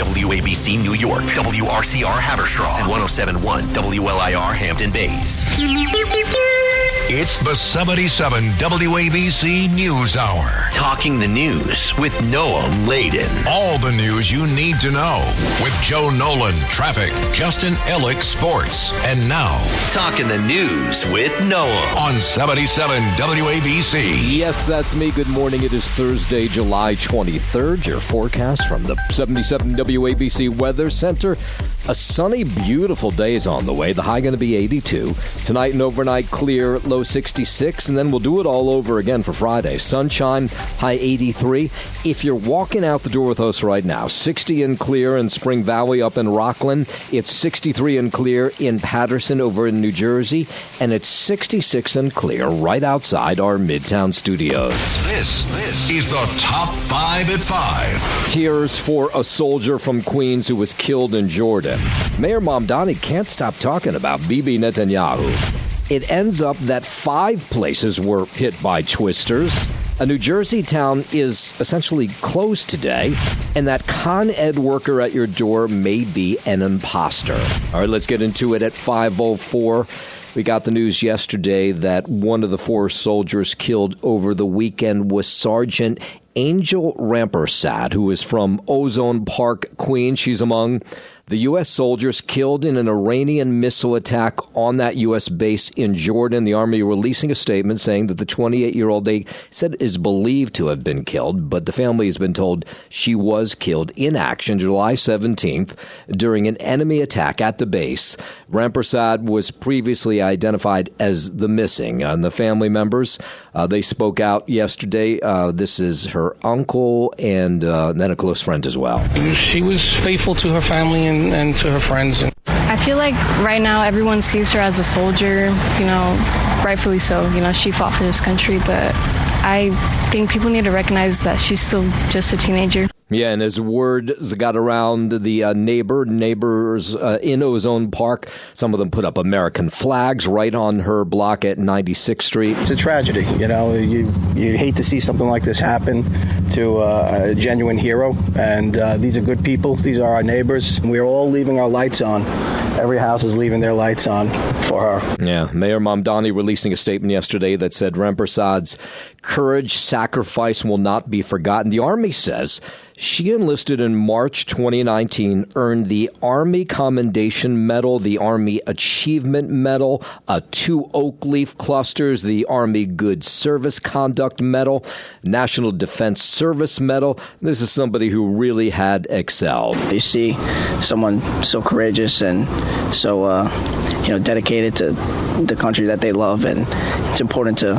WABC New York, WRCR Haverstraw, and 107.1 WLIR Hampton Bays. It's the 77 WABC News Hour. Talking the news with Noah Layden. All the news you need to know with Joe Nolan, traffic, Justin Ellick, sports. And now, Talking the news with Noah on 77 WABC. Yes, that's me. Good morning. It is Thursday, July 23rd. Your forecast from the 77 WABC Weather Center. A sunny, beautiful day is on the way. The high going to be 82. Tonight and overnight clear, low 66. And then we'll do it all over again for Friday. Sunshine, high 83. If you're walking out the door with us right now, 60 and clear in Spring Valley up in Rockland. It's 63 and clear in Patterson over in New Jersey. And it's 66 and clear right outside our Midtown studios. This is the Top 5 at 5. Tears for a soldier from Queens who was killed in Jordan. Mayor Mamdani can't stop talking about Bibi Netanyahu. It ends up that 5 places were hit by twisters. A New Jersey town is essentially closed today, and that Con Ed worker at your door may be an imposter. All right, let's get into it at 5:04. We got the news yesterday that one of the 4 soldiers killed over the weekend was Sergeant Angel Rampersad, who is from Ozone Park, Queens. She's among the U.S. soldiers killed in an Iranian missile attack on that U.S. base in Jordan. The Army releasing a statement saying that the 28-year-old, they said, is believed to have been killed, but the family has been told she was killed in action July 17th during an enemy attack at the base. Rampersad was previously identified as the missing. And the family members, they spoke out yesterday. This is her uncle and then a close friend as well. She was faithful to her family and to her friends. I feel like right now everyone sees her as a soldier, rightfully so. She fought for this country, but I think people need to recognize that she's still just a teenager. Yeah, and as word got around, the neighbors in Ozone Park, some of them put up American flags right on her block at 96th Street. It's a tragedy, You hate to see something like this happen to a genuine hero, and these are good people. These are our neighbors. We're all leaving our lights on. Every house is leaving their lights on for her. Yeah, Mayor Mamdani releasing a statement yesterday that said Rampersad's courage, sacrifice will not be forgotten. The Army says she enlisted in March 2019, earned the Army Commendation Medal, the Army Achievement Medal, 2 oak leaf clusters, the Army Good Service Conduct Medal, National Defense Service Medal. This is somebody who really had excelled. You see someone so courageous and so dedicated to the country that they love, and it's important to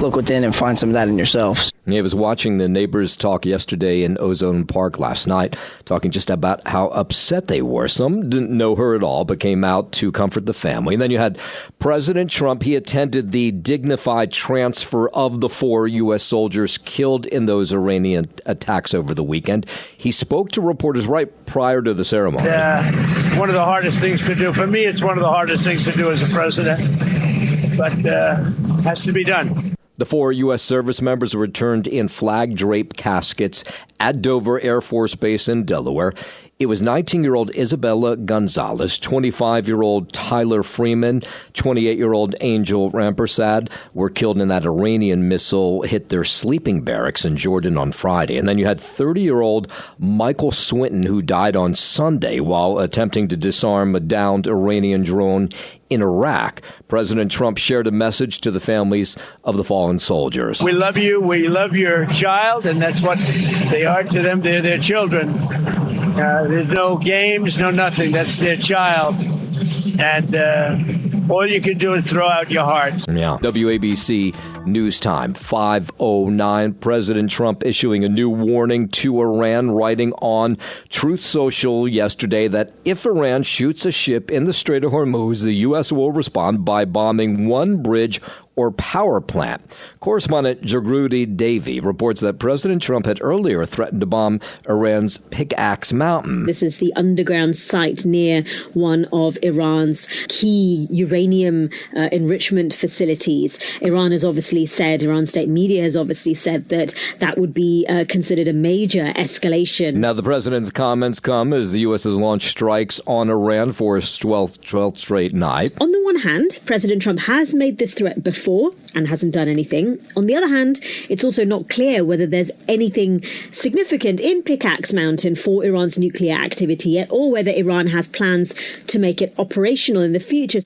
look within and find some of that in yourself. I was watching the neighbors talk yesterday in Ozone Park last night, talking just about how upset they were. Some didn't know her at all, but came out to comfort the family. And then you had President Trump. He attended the dignified transfer of the 4 U.S. soldiers killed in those Iranian attacks over the weekend. He spoke to reporters right prior to the ceremony. One of the hardest things to do. For me, it's one of the hardest things to do as a president, but has to be done. The 4 U.S. service members were returned in flag-draped caskets at Dover Air Force Base in Delaware. It was 19-year-old Isabella Gonzalez, 25-year-old Tyler Freeman, 28-year-old Angel Rampersad were killed in that Iranian missile hit their sleeping barracks in Jordan on Friday. And then you had 30-year-old Michael Swinton, who died on Sunday while attempting to disarm a downed Iranian drone in Iraq. President Trump shared a message to the families of the fallen soldiers. We love you. We love your child, and that's what they are to them. They're their children. There's no games, no nothing. That's their child. And all you can do is throw out your heart. Yeah. WABC News Time, 5:09. President Trump issuing a new warning to Iran, writing on Truth Social yesterday that if Iran shoots a ship in the Strait of Hormuz, the U.S. will respond by bombing one bridge or power plant. Correspondent Jagrudi Davy reports that President Trump had earlier threatened to bomb Iran's Pickaxe Mountain. This is the underground site near one of Iran's key uranium enrichment facilities. Iran's state media has obviously said that would be considered a major escalation. Now, the president's comments come as the U.S. has launched strikes on Iran for its 12th straight night. On the one hand, President Trump has made this threat before and hasn't done anything. On the other hand, it's also not clear whether there's anything significant in Pickaxe Mountain for Iran's nuclear activity yet, or whether Iran has plans to make it operational in the future.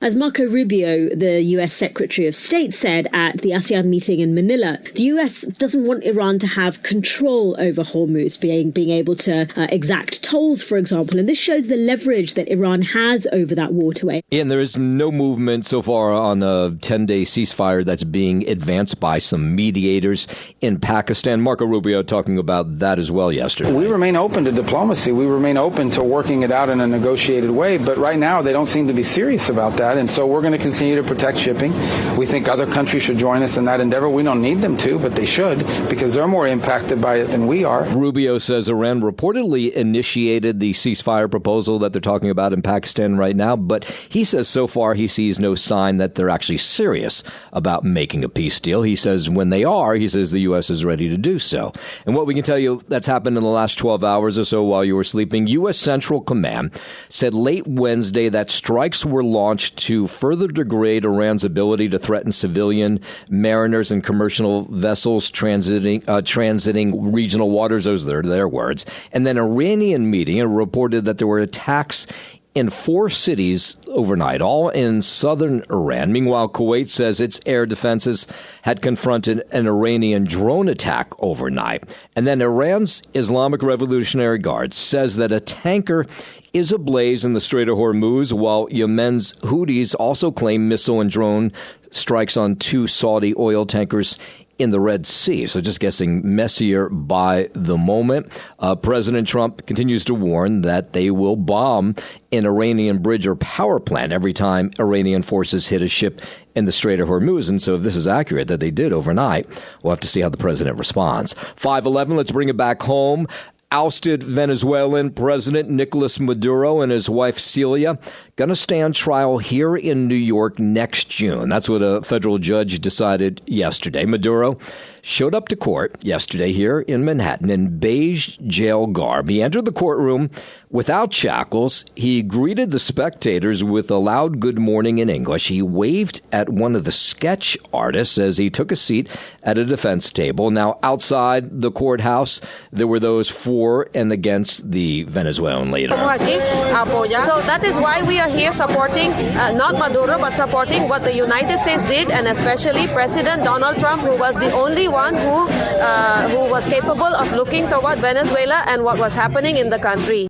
As Marco Rubio, the U.S. Secretary of State, said at the ASEAN meeting in Manila, the U.S. doesn't want Iran to have control over Hormuz, being able to exact tolls, for example. And this shows the leverage that Iran has over that waterway. And there is no movement so far on a 10-day ceasefire that's being advanced by some mediators in Pakistan. Marco Rubio talking about that as well yesterday. We remain open to diplomacy. We remain open to working it out in a negotiated way. But right now, they don't seem to be serious about that. And so we're going to continue to protect shipping. We think other countries should join us in that endeavor. We don't need them to, but they should, because they're more impacted by it than we are. Rubio says Iran reportedly initiated the ceasefire proposal that they're talking about in Pakistan right now, but he says so far he sees no sign that they're actually serious about making a peace deal. He says when they are, he says the U.S. is ready to do so. And what we can tell you that's happened in the last 12 hours or so while you were sleeping, U.S. Central Command said late Wednesday that strikes were launched to further degrade Iran's ability to threaten civilian mariners and commercial vessels transiting regional waters. Those are their words. And then Iranian media reported that there were attacks in 4 cities overnight, all in southern Iran. Meanwhile, Kuwait says its air defenses had confronted an Iranian drone attack overnight. And then Iran's Islamic Revolutionary Guard says that a tanker is ablaze in the Strait of Hormuz, while Yemen's Houthis also claim missile and drone strikes on 2 Saudi oil tankers in the Red Sea. So just guessing messier by the moment. President Trump continues to warn that they will bomb an Iranian bridge or power plant every time Iranian forces hit a ship in the Strait of Hormuz. And so if this is accurate that they did overnight, we'll have to see how the president responds. 5:11, let's bring it back home. Ousted Venezuelan President Nicolas Maduro and his wife Celia going to stand trial here in New York next June. That's what a federal judge decided yesterday. Maduro showed up to court yesterday here in Manhattan in beige jail garb. He entered the courtroom without shackles. He greeted the spectators with a loud good morning in English. He waved at one of the sketch artists as he took a seat at a defense table. Now, outside the courthouse, there were those for and against the Venezuelan leader. So that is why we are here supporting, not Maduro, but supporting what the United States did, and especially President Donald Trump, who was the only one who was capable of looking toward Venezuela and what was happening in the country.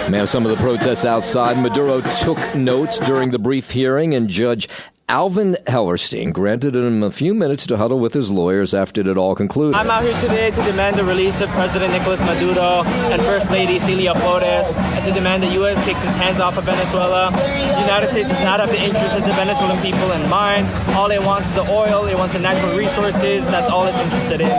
Man, some of the protests outside. Maduro took notes during the brief hearing, and Judge Alvin Hellerstein granted him a few minutes to huddle with his lawyers after it all concluded. I'm out here today to demand the release of President Nicolas Maduro and First Lady Celia Flores, and to demand the U.S. takes its hands off of Venezuela. The United States does not have the interests of the Venezuelan people in mind. All it wants is the oil. It wants the natural resources. That's all it's interested in.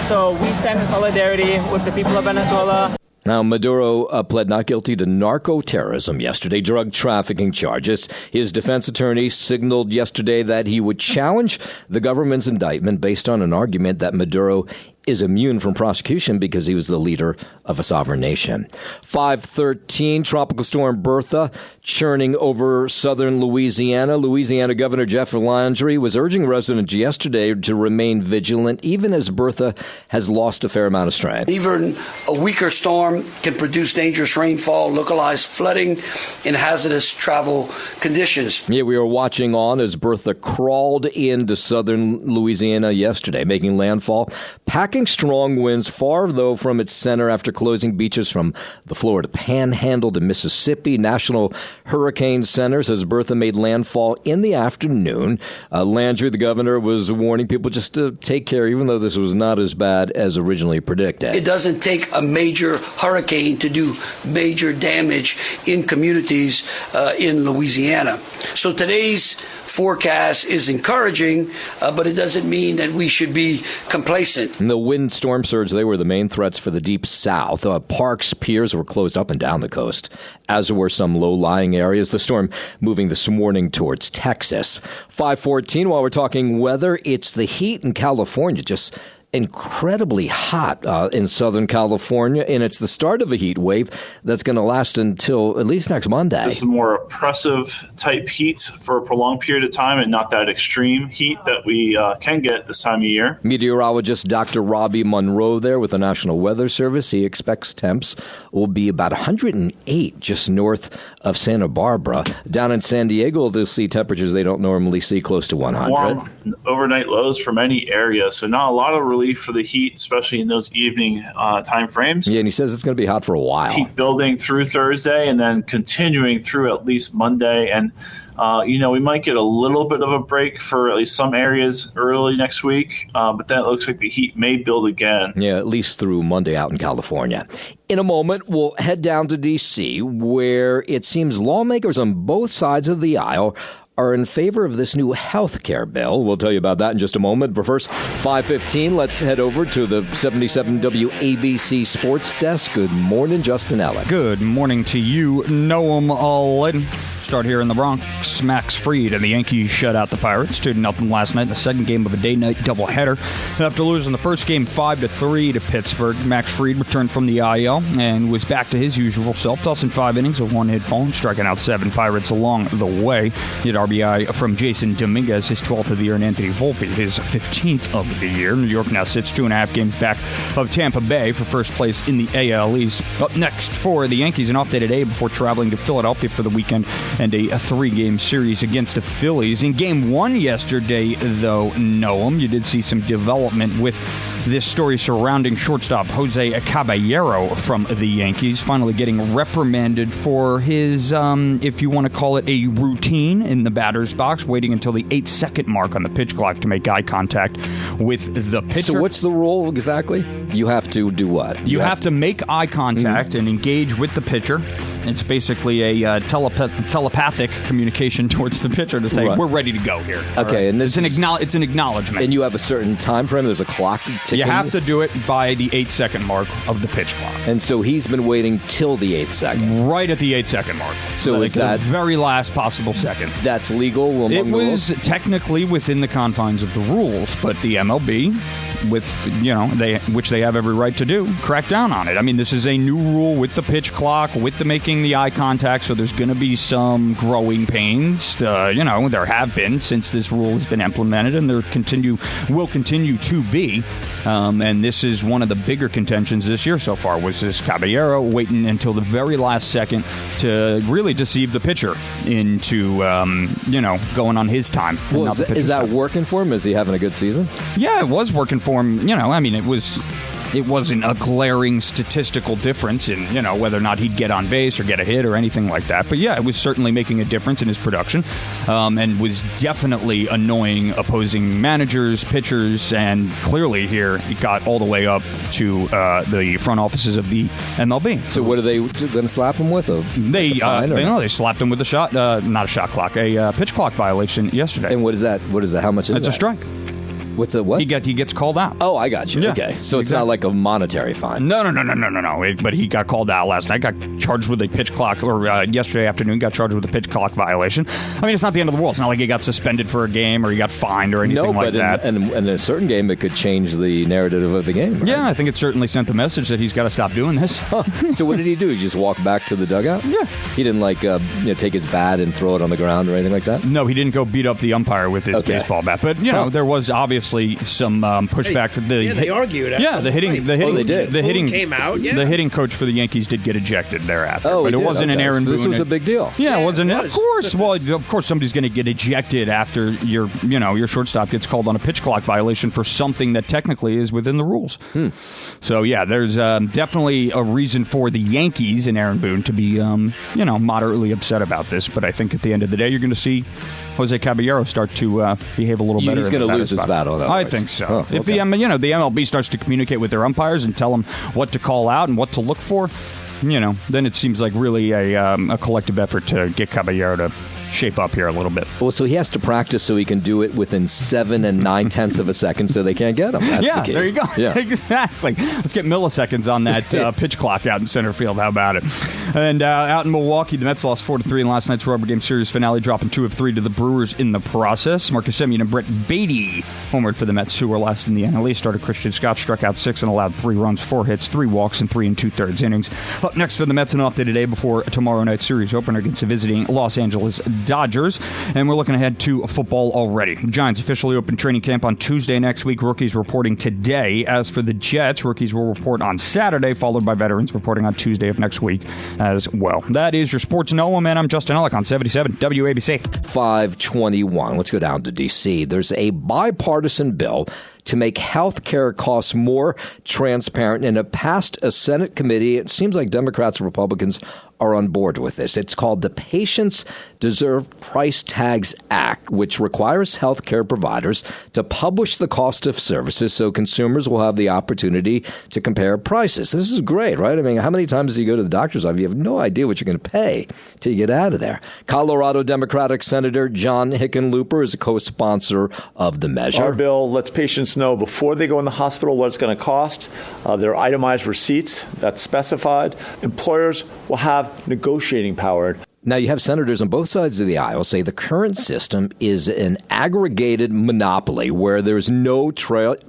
So we stand in solidarity with the people of Venezuela. Now, Maduro pled not guilty to narco-terrorism yesterday, drug trafficking charges. His defense attorney signaled yesterday that he would challenge the government's indictment based on an argument that Maduro is immune from prosecution because he was the leader of a sovereign nation. 5:13, Tropical Storm Bertha churning over southern Louisiana. Louisiana Governor Jeff Landry was urging residents yesterday to remain vigilant, even as Bertha has lost a fair amount of strength. Even a weaker storm can produce dangerous rainfall, localized flooding, and hazardous travel conditions. Yeah, we were watching on as Bertha crawled into southern Louisiana yesterday, making landfall. Packed tracking strong winds far, though, from its center after closing beaches from the Florida Panhandle to Mississippi. National Hurricane Center says Bertha made landfall in the afternoon. Landry, the governor, was warning people just to take care, even though this was not as bad as originally predicted. It doesn't take a major hurricane to do major damage in communities in Louisiana. So today's forecast is encouraging, but it doesn't mean that we should be complacent. And the windstorm surge, they were the main threats for the deep south. Parks, piers were closed up and down the coast, as were some low-lying areas. The storm moving this morning towards Texas. 5:14, while we're talking weather, it's the heat in California, just incredibly hot in Southern California, and it's the start of a heat wave that's going to last until at least next Monday. This is more oppressive type heat for a prolonged period of time and not that extreme heat that we can get this time of year. Meteorologist Dr. Robbie Monroe there with the National Weather Service. He expects temps will be about 108 just north of Santa Barbara. Down in San Diego, they'll see temperatures they don't normally see, close to 100. Warm overnight lows for many areas, so not a lot of relief for the heat, especially in those evening time frames. Yeah, and he says it's going to be hot for a while. Heat building through Thursday and then continuing through at least Monday. And, we might get a little bit of a break for at least some areas early next week, but then it looks like the heat may build again. Yeah, at least through Monday out in California. In a moment, we'll head down to D.C., where it seems lawmakers on both sides of the aisle are in favor of this new health care bill. We'll tell you about that in just a moment. But first, 5:15, let's head over to the 77 WABC Sports Desk. Good morning, Justin Ellick. Good morning to you, Noam Aladdin. Start here in the Bronx. Max Fried and the Yankees shut out the Pirates 2-0 last night in the second game of a day-night doubleheader. After losing the first game 5-3 to Pittsburgh, Max Fried returned from the IL and was back to his usual self, tossing 5 innings of one-hit ball and striking out 7 Pirates along the way. He had RBI from Jason Dominguez, his 12th of the year, and Anthony Volpe, his 15th of the year. New York now sits 2.5 games back of Tampa Bay for first place in the AL East. Up next for the Yankees, an off day today before traveling to Philadelphia for the weekend and a 3-game series against the Phillies. In Game 1 yesterday, though, Noam, you did see some development with this story surrounding shortstop Jose Caballero from the Yankees, finally getting reprimanded for his, if you want to call it a routine in the batter's box, waiting until the 8-second mark on the pitch clock to make eye contact with the pitcher. So what's the rule exactly? You have to do what? You have to make eye contact and engage with the pitcher. It's basically a telepathic communication towards the pitcher to say, we're ready to go here. Okay, and it's an acknowledgement. And you have a certain time frame? There's a clock ticking? You have to do it by the 8-second mark of the pitch clock. And so he's been waiting till the 8th second? Right at the 8-second mark. So like is that the very last possible second? That's legal among the rules? It was technically within the confines of the rules, but the MLB, which they have every right to do, cracked down on it. I mean, this is a new rule with the pitch clock, with the making the eye contact, so there's going to be some growing pains. There have been since this rule has been implemented, and there will continue to be. And this is one of the bigger contentions this year so far, was this Caballero waiting until the very last second to really deceive the pitcher into, going on his time. Well, is that working for him? Is he having a good season? Yeah, it was working for him. It wasn't a glaring statistical difference in, whether or not he'd get on base or get a hit or anything like that. But yeah, it was certainly making a difference in his production, and was definitely annoying opposing managers, pitchers, and clearly here he got all the way up to the front offices of the MLB. So what are they going to slap him with? They slapped him with not a shot clock, a pitch clock violation yesterday. And what is that? How much is that? It's a strike. What's the what? He gets called out. Oh, I got you. Yeah. Okay. So it's not like a monetary fine. No. But he got called out last night. Got charged with a pitch clock, or yesterday afternoon got charged with a pitch clock violation. I mean, it's not the end of the world. It's not like he got suspended for a game or he got fined or anything like that. And in a certain game, it could change the narrative of the game. Right? Yeah, I think it certainly sent the message that he's got to stop doing this. So what did he do? He just walk back to the dugout? Yeah. He didn't take his bat and throw it on the ground or anything like that? No, he didn't go beat up the umpire with his baseball bat. But, there was obviously obviously some pushback. They argued. The hitting came out. Yeah. The hitting coach for the Yankees did get ejected thereafter. But it wasn't an Aaron Boone. This was a big deal. Yeah, it wasn't. Of course. Well, of course, somebody's going to get ejected after your shortstop gets called on a pitch clock violation for something that technically is within the rules. So yeah, there's definitely a reason for the Yankees and Aaron Boone to be moderately upset about this. But I think at the end of the day, you're going to see Jose Caballero start to behave a little better. He's going to lose his battle. I think so. If the MLB starts to communicate with their umpires and tell them what to call out and what to look for, then it seems like really a collective effort to get Caballero to shape up here a little bit. Well, so he has to practice so he can do it within 7 9/10 of a second so they can't get him. That's the key. There you go. Yeah. Exactly. Let's get milliseconds on that pitch clock out in center field. How about it? And out in Milwaukee, the Mets lost 4-3 in last night's rubber game series finale, dropping 2 of 3 to the Brewers in the process. Marcus Semien and Brett Beatty homered for the Mets, who were last in the NL East. Starter Christian Scott struck out 6 and allowed 3 runs, 4 hits, 3 walks, and 3 2/3 innings. Up next for the Mets, an off day today before tomorrow night's series opener against the visiting Los Angeles Dodgers. And we're looking ahead to football already. The Giants officially open training camp on Tuesday next week. Rookies reporting today. As for the Jets, rookies will report on Saturday, followed by veterans reporting on Tuesday of next week as well. That is your Sports Noam, and I'm Justin Ellick on 77 WABC. 521. Let's go down to D.C. There's a bipartisan bill to make health care costs more transparent, and it passed a Senate committee. It seems like Democrats and Republicans are on board with this. It's called the Patients Deserve Price Tags Act, which requires health care providers to publish the cost of services so consumers will have the opportunity to compare prices. This is great, right? I mean, how many times do you go to the doctor's office? You have no idea what you're going to pay till you get out of there. Colorado Democratic Senator John Hickenlooper is a co-sponsor of the measure. Our bill lets patients know before they go in the hospital what it's going to cost. There are itemized receipts that's specified. Employers will have negotiating power. Now, you have senators on both sides of the aisle say the current system is an aggregated monopoly where there's no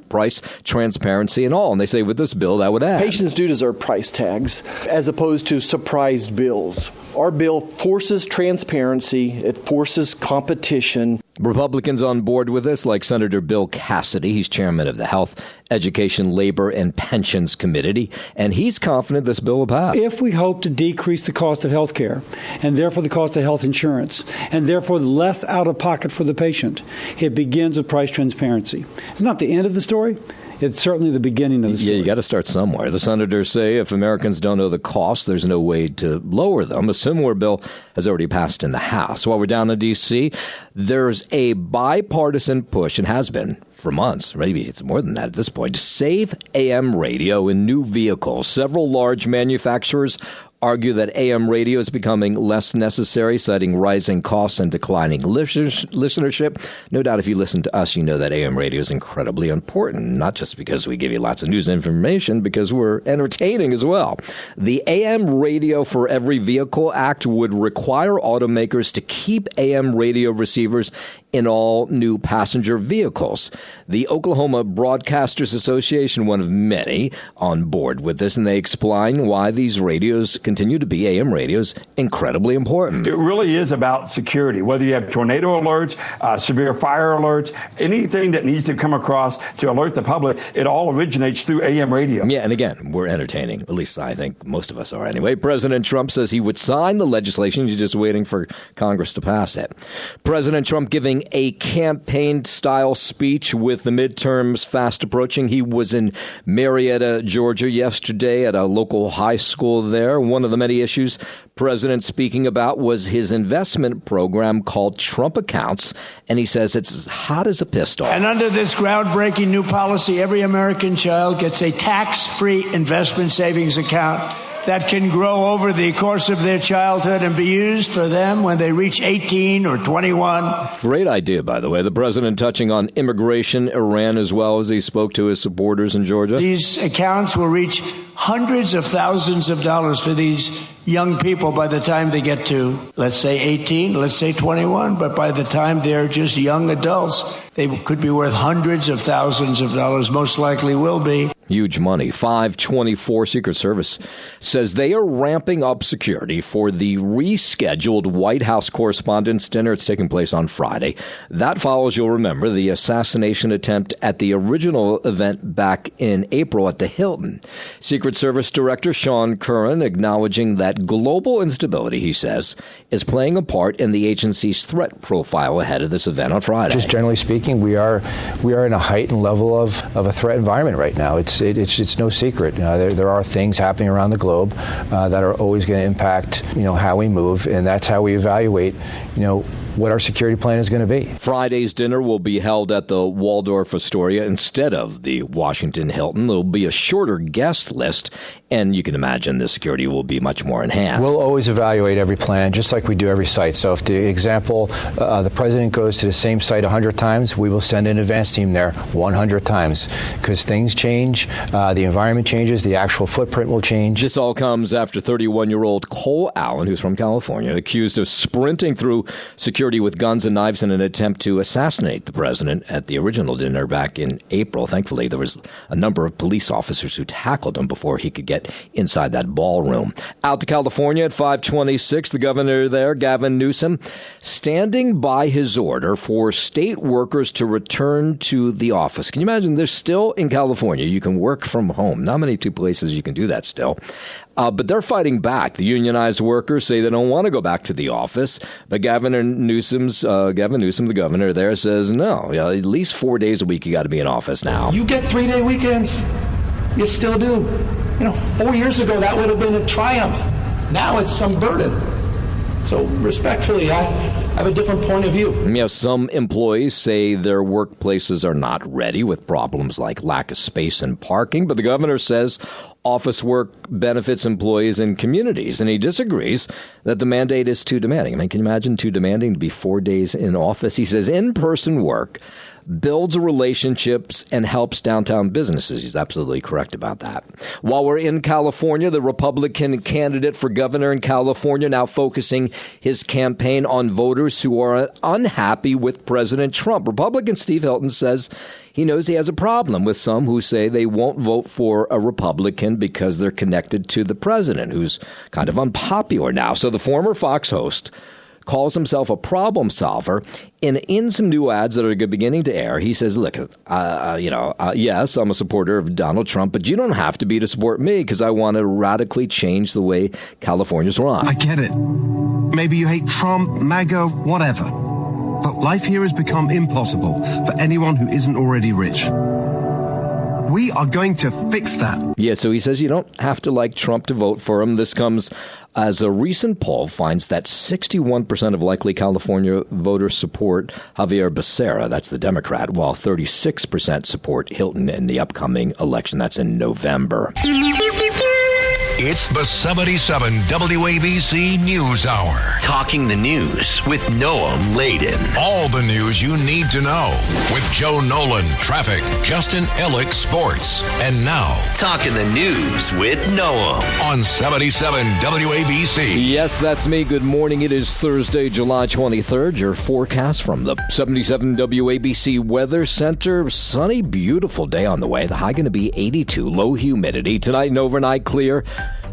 price transparency at all. And they say with this bill, that would add. Patients do deserve price tags as opposed to surprised bills. Our bill forces transparency. It forces competition. Republicans on board with this, like Senator Bill Cassidy. He's chairman of the Health, Education, Labor, and Pensions Committee, and he's confident this bill will pass. If we hope to decrease the cost of health care, and therefore the cost of health insurance, and therefore less out-of-pocket for the patient, it begins with price transparency. It's not the end of the story. It's certainly the beginning of the story. Yeah, you got to start somewhere. The senators say if Americans don't know the cost, there's no way to lower them. A similar bill has already passed in the House. While we're down in D.C., there's a bipartisan push, and has been for months, maybe it's more than that at this point, to save AM radio in new vehicles. Several large manufacturers argue that AM radio is becoming less necessary, citing rising costs and declining listenership. No doubt if you listen to us, you know that AM radio is incredibly important, not just because we give you lots of news and information, because we're entertaining as well. The AM Radio for Every Vehicle Act would require automakers to keep AM radio receivers in all new passenger vehicles. The Oklahoma Broadcasters Association, one of many, on board with this, and they explain why these radios continue to be, AM radios, incredibly important. It really is about security, whether you have tornado alerts, severe fire alerts, anything that needs to come across to alert the public, it all originates through AM radio. Yeah, and again, we're entertaining. At least I think most of us are anyway. President Trump says he would sign the legislation. He's just waiting for Congress to pass it. President Trump giving a campaign-style speech with the midterms fast approaching. He was in Marietta, Georgia yesterday at a local high school there. One of the many issues President speaking about was his investment program called Trump Accounts, and he says it's as hot as a pistol. And under this groundbreaking new policy, every American child gets a tax-free investment savings account that can grow over the course of their childhood and be used for them when they reach 18 or 21. Great idea, by the way. The president touching on immigration, Iran, as well as he spoke to his supporters in Georgia. These accounts will reach hundreds of thousands of dollars for these young people by the time they get to, let's say 18, let's say 21, but by the time they're just young adults, they could be worth hundreds of thousands of dollars, most likely will be. Huge money. 524 Secret Service says they are ramping up security for the rescheduled White House Correspondents' Dinner. It's taking place on Friday. That follows, you'll remember, the assassination attempt at the original event back in April at the Hilton. Secret Service Director Sean Curran acknowledging that global instability, he says, is playing a part in the agency's threat profile ahead of this event on Friday. Just generally speaking, we are in a heightened level of a threat environment right now. It's no secret. There are things happening around the globe that are always going to impact, how we move, and that's how we evaluate, what our security plan is going to be. Friday's dinner will be held at the Waldorf Astoria instead of the Washington Hilton. There will be a shorter guest list, and you can imagine the security will be much more enhanced. We'll always evaluate every plan, just like we do every site. So if the example, the president goes to the same site 100 times, we will send an advance team there 100 times, because things change, the environment changes, the actual footprint will change. This all comes after 31-year-old Cole Allen, who's from California, accused of sprinting through security with guns and knives in an attempt to assassinate the president at the original dinner back in April. Thankfully, there was a number of police officers who tackled him before he could get inside that ballroom. Out to California at 526, the governor there, Gavin Newsom, standing by his order for state workers to return to the office. Can you imagine? They're still in California. You can work from home. Not many two places you can do that still. But they're fighting back. The unionized workers say they don't want to go back to the office. But Gavin Newsom, the governor there, says no. At least 4 days a week you got to be in office now. You get 3-day weekends. You still do. 4 years ago that would have been a triumph. Now it's some burden. So respectfully, I have a different point of view. Some employees say their workplaces are not ready, with problems like lack of space and parking. But the governor says office work benefits employees and communities, and he disagrees that the mandate is too demanding. Can you imagine too demanding to be 4 days in office? He says in-person work builds relationships and helps downtown businesses. He's absolutely correct about that. While we're in California, the Republican candidate for governor in California now focusing his campaign on voters who are unhappy with President Trump. Republican Steve Hilton says he knows he has a problem with some who say they won't vote for a Republican because they're connected to the president, who's kind of unpopular now. So the former Fox host calls himself a problem solver. And in some new ads that are beginning to air, he says, look, yes, I'm a supporter of Donald Trump, but you don't have to be to support me because I want to radically change the way California's run. I get it. Maybe you hate Trump, MAGA, whatever. But life here has become impossible for anyone who isn't already rich. We are going to fix that. Yeah, so he says you don't have to like Trump to vote for him. This comes as a recent poll finds that 61% of likely California voters support Javier Becerra, that's the Democrat, while 36% support Hilton in the upcoming election. That's in November. It's the 77 WABC News Hour. Talking the news with Noam Laden. All the news you need to know with Joe Nolan, traffic, Justin Ellick, sports. And now, Talking the news with Noam on 77 WABC. Yes, that's me. Good morning. It is Thursday, July 23rd. Your forecast from the 77 WABC Weather Center. Sunny, beautiful day on the way. The high going to be 82. Low humidity. Tonight and overnight clear.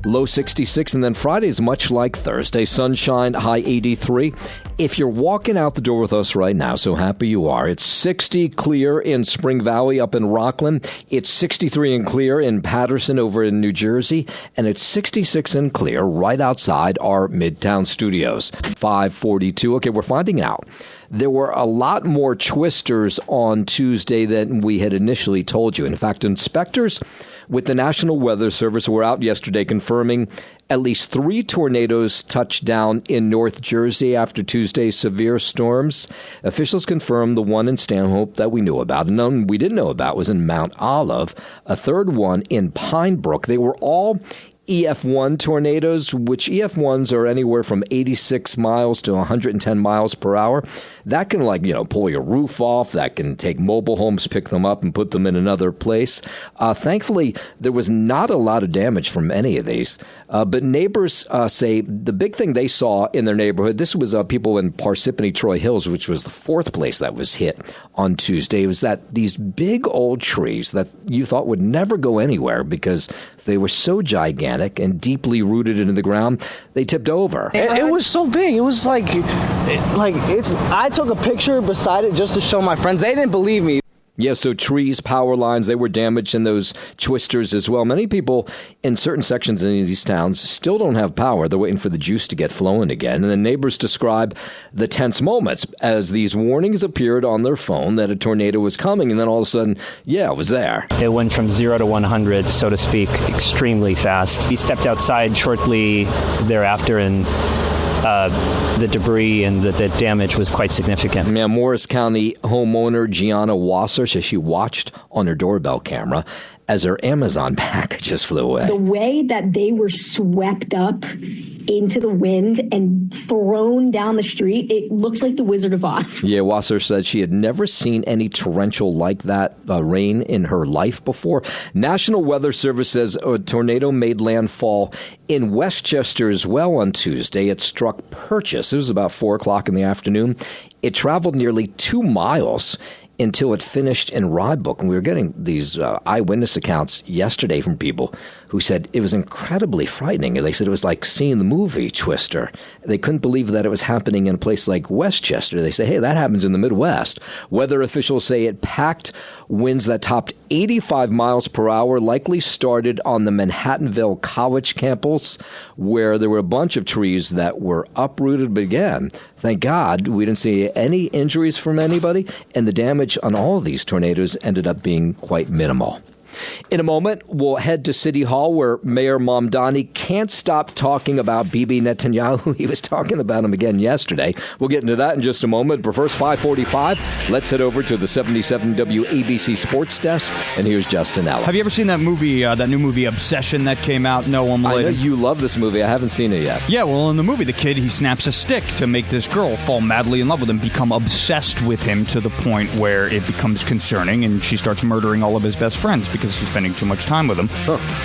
Low 66, and then Friday's much like Thursday. Sunshine, high 83. If you're walking out the door with us right now, so happy you are. It's 60 clear in Spring Valley up in Rockland. It's 63 and clear in Patterson over in New Jersey. And it's 66 and clear right outside our Midtown studios. 542. Okay, we're finding out there were a lot more twisters on Tuesday than we had initially told you. In fact, inspectors with the National Weather Service were out yesterday confirming at least 3 tornadoes touched down in North Jersey after Tuesday's severe storms. Officials confirmed the one in Stanhope that we knew about. And none we didn't know about was in Mount Olive. A third one in Pine Brook. They were all EF1 tornadoes, which EF1s are anywhere from 86 miles to 110 miles per hour. that can pull your roof off. That can take mobile homes, pick them up and put them in another place. Thankfully, there was not a lot of damage from any of these. But neighbors say the big thing they saw in their neighborhood, this was people in Parsippany Troy Hills, which was the fourth place that was hit on Tuesday, was that these big old trees that you thought would never go anywhere because they were so gigantic and deeply rooted into the ground, they tipped over. It was so big. It was I took a picture beside it just to show my friends. They didn't believe me. Yeah, so trees, power lines, they were damaged in those twisters as well. Many people in certain sections in these towns still don't have power. They're waiting for the juice to get flowing again. And the neighbors describe the tense moments as these warnings appeared on their phone that a tornado was coming. And then all of a sudden, it was there. It went from 0 to 100, so to speak, extremely fast. He stepped outside shortly thereafter and the debris and the damage was quite significant. Yeah, Morris County homeowner Gianna Wasser says she watched on her doorbell camera as her Amazon package flew away. The way that they were swept up into the wind and thrown down the street, it looks like the Wizard of Oz. Yeah, Wasser said she had never seen any torrential like that rain in her life before. National Weather Service says a tornado made landfall in Westchester as well on Tuesday. It struck Purchase. It was about 4 o'clock in the afternoon. It traveled nearly 2 miles until it finished in Rybrook. And we were getting these eyewitness accounts yesterday from people who said it was incredibly frightening. And they said it was like seeing the movie Twister. They couldn't believe that it was happening in a place like Westchester. They say, hey, that happens in the Midwest. Weather officials say it packed winds that topped 85 miles per hour, likely started on the Manhattanville College campus, where there were a bunch of trees that were uprooted. But again, thank God we didn't see any injuries from anybody, and the damage on all of these tornadoes ended up being quite minimal. In a moment, we'll head to City Hall, where Mayor Mamdani can't stop talking about Bibi Netanyahu. He was talking about him again yesterday. We'll get into that in just a moment. But first, 5:45, let's head over to the 77 WABC Sports Desk, and here's Justin Allen. Have you ever seen that movie, that new movie Obsession that came out? No, I know you love this movie. I haven't seen it yet. Yeah, well, in the movie, the kid, he snaps a stick to make this girl fall madly in love with him, become obsessed with him to the point where it becomes concerning, and she starts murdering all of his best friends because he's spending too much time with him.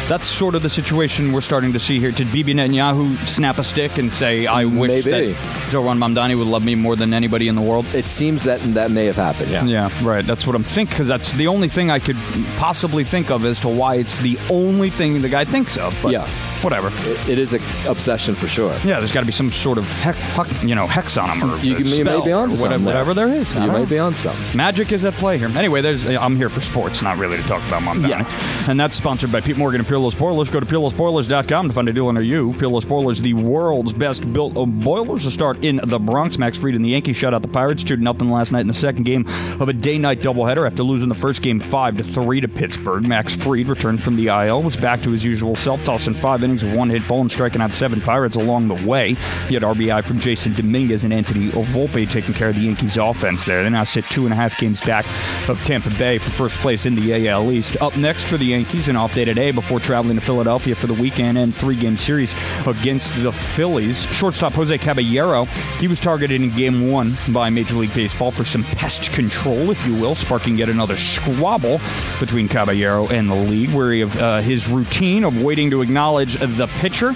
That's sort of the situation we're starting to see here. Did Bibi Netanyahu snap a stick and say, I wish that Joran Mamdani would love me more than anybody in the world? It seems that may have happened, yeah. Yeah, right. That's what I'm thinking, because that's the only thing I could possibly think of as to why it's the only thing the guy thinks of. But yeah. Whatever. It is an obsession for sure. Yeah, there's got to be some sort of hex on him, or you may be on something. Whatever there is. You may be on something. Magic is at play here. Anyway, I'm here for sports, not really to talk about Mamdani. Yeah. And that's sponsored by Pete Morgan and Peerless Boilers. Go to peerlessboilers.com to find a deal near you. Peerless Boilers, the world's best built boilers, to start in the Bronx. Max Fried and the Yankees shut out the Pirates 2-0 last night in the second game of a day-night doubleheader after losing the first game 5-3 to Pittsburgh. Max Fried returned from the IL, was back to his usual self, tossing 5 innings of one-hit ball and striking out 7 Pirates along the way. He had RBI from Jason Dominguez and Anthony Volpe taking care of the Yankees' offense there. They now sit 2.5 games back of Tampa Bay for first place in the AL East. Up next for the Yankees, an off day today before traveling to Philadelphia for the weekend and 3-game series against the Phillies. Shortstop Jose Caballero, he was targeted in Game 1 by Major League Baseball for some pest control, if you will, sparking yet another squabble between Caballero and the league, wary of his routine of waiting to acknowledge the pitcher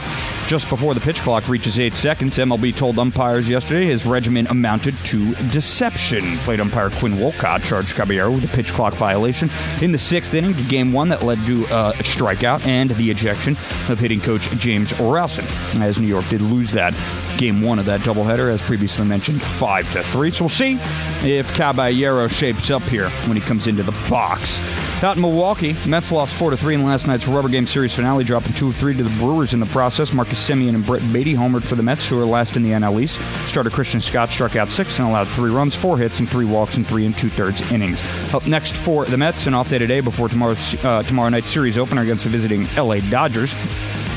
just before the pitch clock reaches 8 seconds. MLB told umpires yesterday his regimen amounted to deception. Plate umpire Quinn Wolcott charged Caballero with a pitch clock violation in the 6th inning of Game 1 that led to a strikeout and the ejection of hitting coach James Rowson, as New York did lose that Game 1 of that doubleheader, as previously mentioned, 5-3. So we'll see if Caballero shapes up here when he comes into the box. Out in Milwaukee, Mets lost 4-3 in last night's rubber game series finale, dropping 2-3 to the Brewers in the process. Marcus Semien and Brett Beatty homered for the Mets, who are last in the NL East. Starter Christian Scott struck out 6 and allowed 3 runs, 4 hits, and 3 walks in 3 2/3 innings. Up next for the Mets, an off day today before tomorrow night's series opener against the visiting LA Dodgers.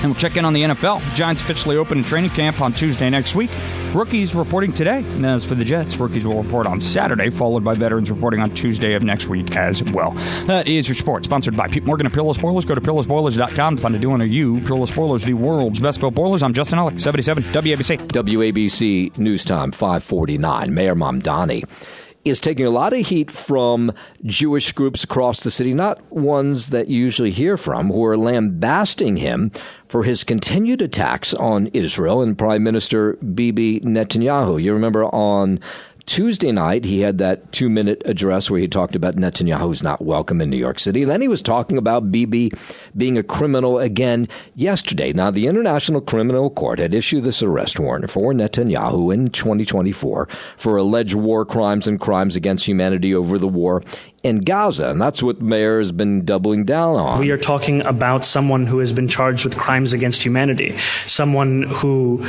And we'll check in on the NFL. Giants officially open in training camp on Tuesday next week. Rookies reporting today. And as for the Jets, rookies will report on Saturday, followed by veterans reporting on Tuesday of next week as well. That is your sport, sponsored by Pete Morgan and Peerless Boilers. Go to peerlessboilers.com to find a deal on you. Peerless Boilers, the world's best built boilers. I'm Justin Ellick, 77 WABC. WABC News Time, 5:49. Mayor Mamdani is taking a lot of heat from Jewish groups across the city, not ones that you usually hear from, who are lambasting him for his continued attacks on Israel and Prime Minister Bibi Netanyahu. You remember on Tuesday night, he had that 2-minute address where he talked about Netanyahu's not welcome in New York City. And then he was talking about Bibi being a criminal again yesterday. Now, the International Criminal Court had issued this arrest warrant for Netanyahu in 2024 for alleged war crimes and crimes against humanity over the war in Gaza. And that's what the mayor has been doubling down on. We are talking about someone who has been charged with crimes against humanity, someone who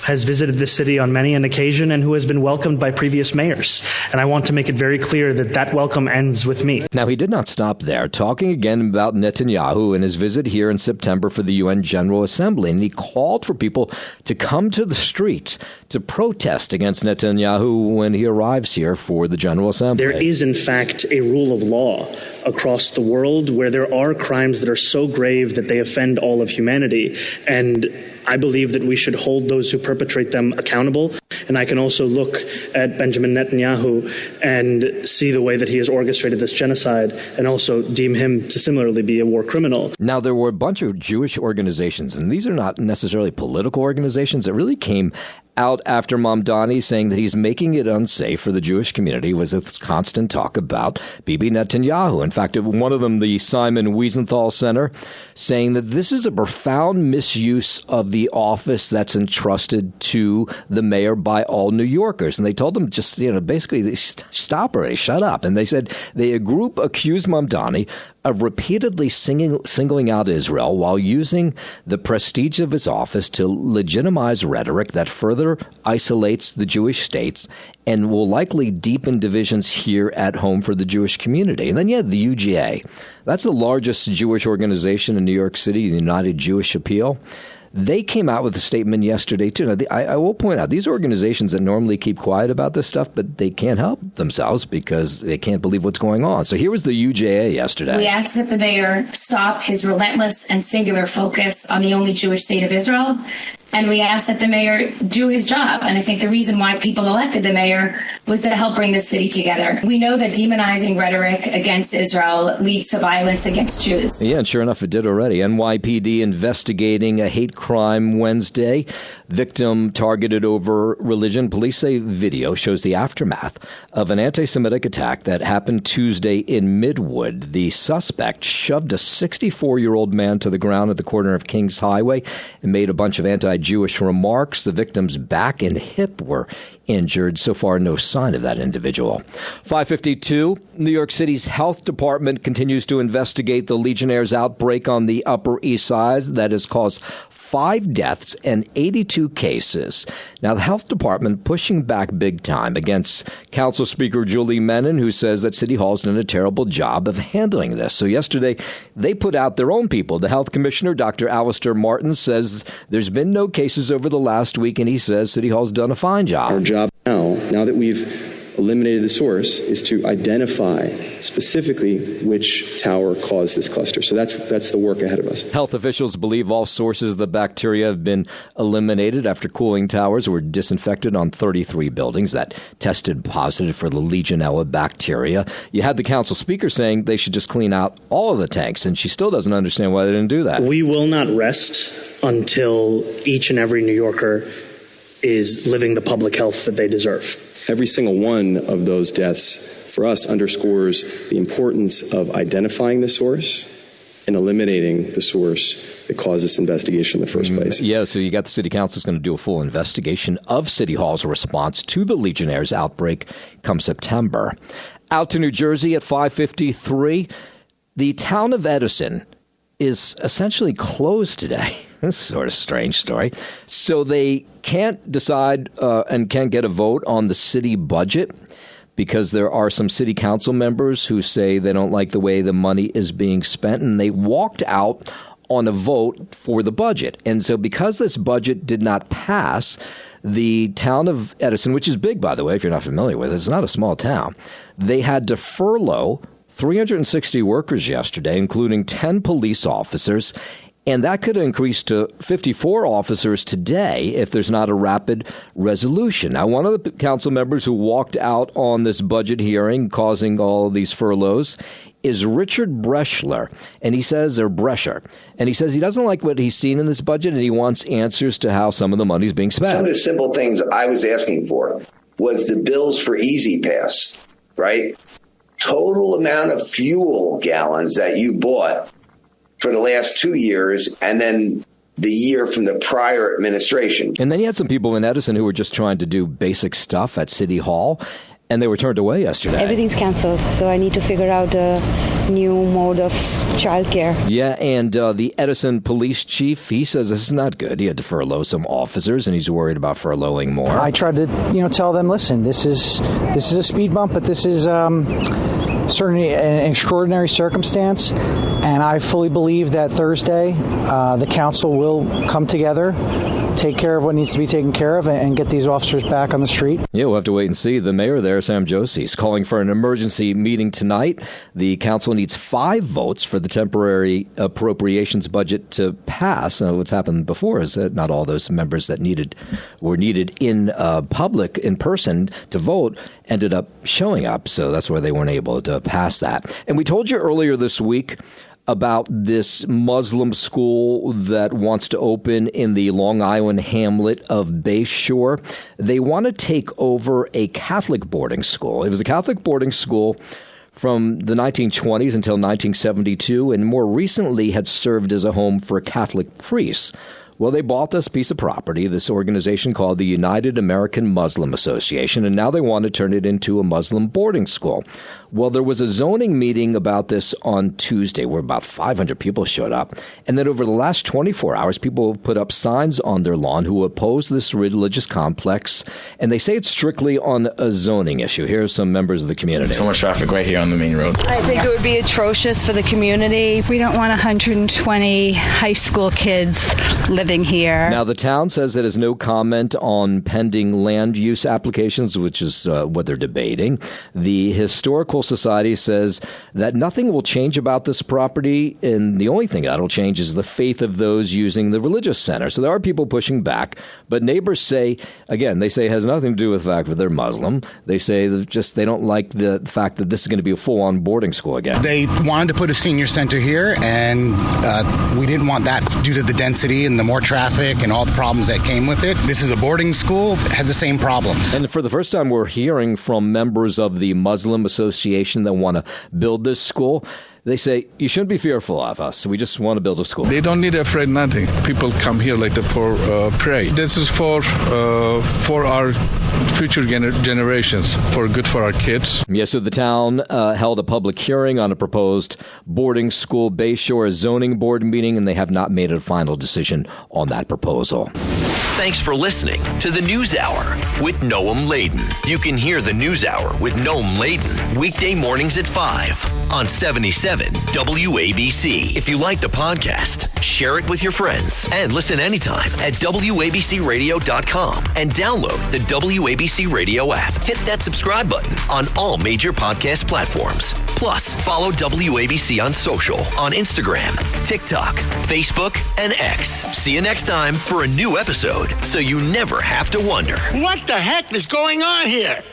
has visited this city on many an occasion and who has been welcomed by previous mayors. And I want to make it very clear that that welcome ends with me. Now, he did not stop there, talking again about Netanyahu and his visit here in September for the UN General Assembly. And he called for people to come to the streets to protest against Netanyahu when he arrives here for the General Assembly. There is, in fact, a rule of law across the world where there are crimes that are so grave that they offend all of humanity. And I believe that we should hold those who perpetrate them accountable. And I can also look at Benjamin Netanyahu and see the way that he has orchestrated this genocide and also deem him to similarly be a war criminal. Now, there were a bunch of Jewish organizations, and these are not necessarily political organizations, that really came out after Mamdani saying that he's making it unsafe for the Jewish community. Was a constant talk about Bibi Netanyahu. In fact, one of them, the Simon Wiesenthal Center, saying that this is a profound misuse of the office that's entrusted to the mayor by all New Yorkers. And they told him just, basically, stop already, shut up. And they said a group accused Mamdani of repeatedly singling out Israel while using the prestige of his office to legitimize rhetoric that further isolates the Jewish states and will likely deepen divisions here at home for the Jewish community. And then you had the UGA. That's the largest Jewish organization in New York City, the United Jewish Appeal. They came out with a statement yesterday, too. Now, I will point out, these organizations that normally keep quiet about this stuff, but they can't help themselves because they can't believe what's going on. So here was the UJA yesterday. We ask that the mayor stop his relentless and singular focus on the only Jewish state of Israel. And we ask that the mayor do his job. And I think the reason why people elected the mayor was to help bring the city together. We know that demonizing rhetoric against Israel leads to violence against Jews. Yeah, and sure enough, it did already. NYPD investigating a hate crime Wednesday. Victim targeted over religion. Police say video shows the aftermath of an anti-Semitic attack that happened Tuesday in Midwood. The suspect shoved a 64-year-old man to the ground at the corner of Kings Highway and made a bunch of anti-Jewish remarks. The victim's back and hip were injured. So far, no sign of that individual. 5:52, New York City's health department continues to investigate the Legionnaires' outbreak on the Upper East Side that has caused 5 deaths and 82 cases. Now, the health department pushing back big time against Council Speaker Julie Menon, who says that City Hall's done a terrible job of handling this. So yesterday, they put out their own people. The health commissioner, Dr. Alistair Martin, says there's been no cases over the last week, and he says City Hall's done a fine job. Our job now that we've eliminated the source, is to identify specifically which tower caused this cluster. So that's the work ahead of us. Health officials believe all sources of the bacteria have been eliminated after cooling towers were disinfected on 33 buildings that tested positive for the Legionella bacteria. You had the council speaker saying they should just clean out all of the tanks, and she still doesn't understand why they didn't do that. We will not rest until each and every New Yorker is living the public health that they deserve. Every single one of those deaths for us underscores the importance of identifying the source and eliminating the source that caused this investigation in the first place. Yeah, so you got the city council is going to do a full investigation of City Hall's response to the Legionnaires' outbreak come September. Out to New Jersey at 5:53, the town of Edison is essentially closed today. This is sort of a strange story. So they can't decide and can't get a vote on the city budget because there are some city council members who say they don't like the way the money is being spent. And they walked out on a vote for the budget. And so because this budget did not pass, the town of Edison, which is big, by the way, if you're not familiar with it, it's not a small town, they had to furlough 360 workers yesterday, including 10 police officers. And that could increase to 54 officers today if there's not a rapid resolution. Now, one of the council members who walked out on this budget hearing causing all of these furloughs is Richard Breschler, and he says, or Brescher, and he says he doesn't like what he's seen in this budget, and he wants answers to how some of the money is being spent. Some of the simple things I was asking for was the bills for Easy Pass, right? Total amount of fuel gallons that you bought for the last 2 years, and then the year from the prior administration. And then you had some people in Edison who were just trying to do basic stuff at City Hall, and they were turned away yesterday. Everything's canceled, so I need to figure out a new mode of childcare. Yeah, and the Edison police chief, he says this is not good. He had to furlough some officers, and he's worried about furloughing more. I tried to, tell them, listen, this is a speed bump, but this is certainly an extraordinary circumstance, and I fully believe that Thursday the council will come together, take care of what needs to be taken care of, and get these officers back on the street. Yeah, we'll have to wait and see. The mayor there, Sam Josie, is calling for an emergency meeting tonight. The council needs 5 votes for the temporary appropriations budget to pass. What's happened before is that not all those members that were needed in public, in person, to vote ended up showing up. So that's why they weren't able to pass that. And we told you earlier this week about this Muslim school that wants to open in the Long Island hamlet of Bayshore. They want to take over a Catholic boarding school. It was a Catholic boarding school from the 1920s until 1972, and more recently had served as a home for Catholic priests. Well, they bought this piece of property, this organization called the United American Muslim Association, and now they want to turn it into a Muslim boarding school. Well, there was a zoning meeting about this on Tuesday where about 500 people showed up. And then over the last 24 hours, people have put up signs on their lawn who oppose this religious complex. And they say it's strictly on a zoning issue. Here are some members of the community. So much traffic right here on the main road. I think it would be atrocious for the community. We don't want 120 high school kids living here. Now, the town says it has no comment on pending land use applications, which is what they're debating. The Historical Society says that nothing will change about this property, and the only thing that'll change is the faith of those using the religious center. So there are people pushing back, but neighbors say, again, they say it has nothing to do with the fact that they're Muslim. They say that just they don't like the fact that this is going to be a full-on boarding school again. They wanted to put a senior center here, and we didn't want that due to the density and the more traffic and all the problems that came with it. This is a boarding school. It has the same problems. And for the first time, we're hearing from members of the Muslim Association that want to build this school. They say, you shouldn't be fearful of us. We just want to build a school. They don't need to afraid nothing. People come here like for pray. This is for our future generations, for good for our kids. Yeah, so the town held a public hearing on a proposed boarding school. Bayshore zoning board meeting, and they have not made a final decision on that proposal. Thanks for listening to the News Hour with Noam Laden. You can hear the News Hour with Noam Laden weekday mornings at 5 on 77 WABC. If you like the podcast, share it with your friends and listen anytime at WABCRadio.com and download the WABC Radio app. Hit that subscribe button on all major podcast platforms. Plus, follow WABC on social on Instagram, TikTok, Facebook, and X. See you next time for a new episode, so you never have to wonder, what the heck is going on here?